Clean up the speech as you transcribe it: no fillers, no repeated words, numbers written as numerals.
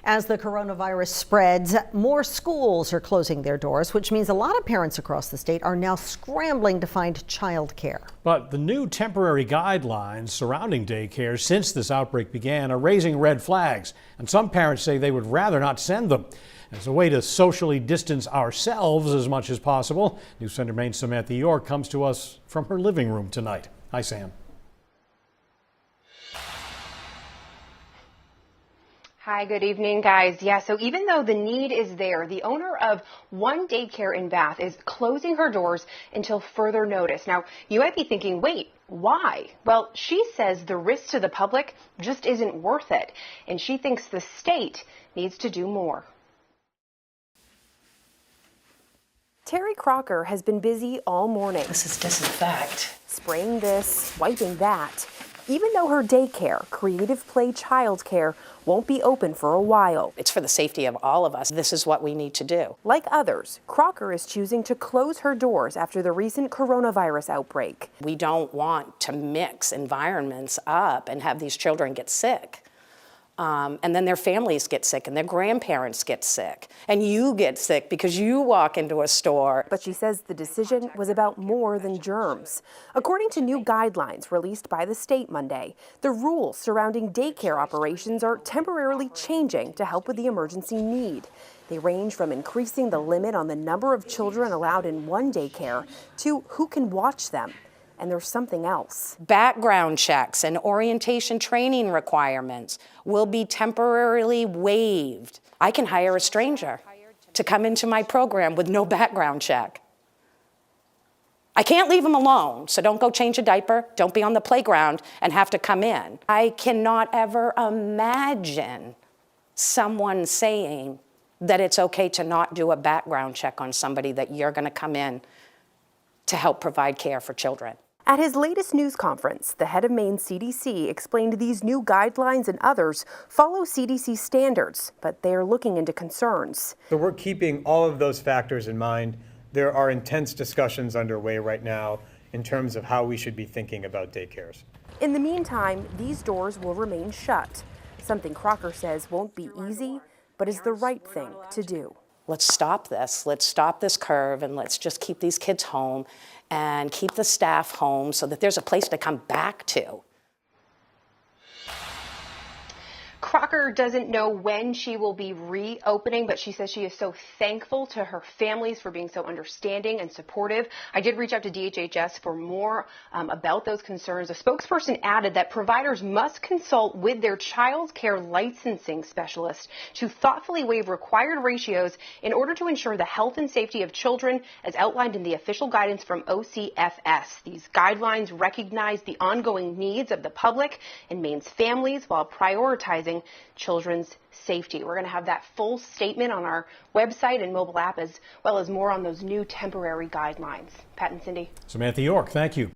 As the coronavirus spreads, more schools are closing their doors, which means a lot of parents across the state are now scrambling to find childcare. But the new temporary guidelines surrounding daycare since this outbreak began are raising red flags, and some parents say they would rather not send them. As a way to socially distance ourselves as much as possible, News Center Maine Samantha York comes to us from her living room tonight. Hi, Sam. Hi, good evening, guys. Yeah, so even though the need is there, the owner of one daycare in Bath is closing her doors until further notice. Now, you might be thinking, wait, why? Well, she says the risk to the public just isn't worth it, and she thinks the state needs to do more. Terry Crocker has been busy all morning. This is disinfect. Spraying this, wiping that. Even though her daycare, Creative Play Childcare, won't be open for a while. It's for the safety of all of us. This is what we need to do. Like others, Crocker is choosing to close her doors after the recent coronavirus outbreak. We don't want to mix environments up and have these children get sick. And then their families get sick and their grandparents get sick. And you get sick because you walk into a store. But she says the decision was about more than germs. According to new guidelines released by the state Monday, the rules surrounding daycare operations are temporarily changing to help with the emergency need. They range from increasing the limit on the number of children allowed in one daycare to who can watch them. And there's something else. Background checks and orientation training requirements will be temporarily waived. I can hire a stranger to come into my program with no background check. I can't leave them alone, so don't go change a diaper, don't be on the playground and have to come in. I cannot ever imagine someone saying that it's okay to not do a background check on somebody that you're going to come in to help provide care for children. At his latest news conference, the head of Maine CDC explained these new guidelines and others follow CDC standards, but they are looking into concerns. So we're keeping all of those factors in mind. There are intense discussions underway right now in terms of how we should be thinking about daycares. In the meantime, these doors will remain shut, something Crocker says won't be easy, but is the right thing to do. Let's stop this. Let's stop this curve and let's just keep these kids home and keep the staff home so that there's a place to come back to. Crocker doesn't know when she will be reopening, but she says she is so thankful to her families for being so understanding and supportive. I did reach out to DHHS for more about those concerns. A spokesperson added that providers must consult with their child care licensing specialist to thoughtfully waive required ratios in order to ensure the health and safety of children as outlined in the official guidance from OCFS. These guidelines recognize the ongoing needs of the public and Maine's families while prioritizing children's safety. We're going to have that full statement on our website and mobile app, as well as more on those new temporary guidelines. Pat and Cindy. Samantha York, thank you.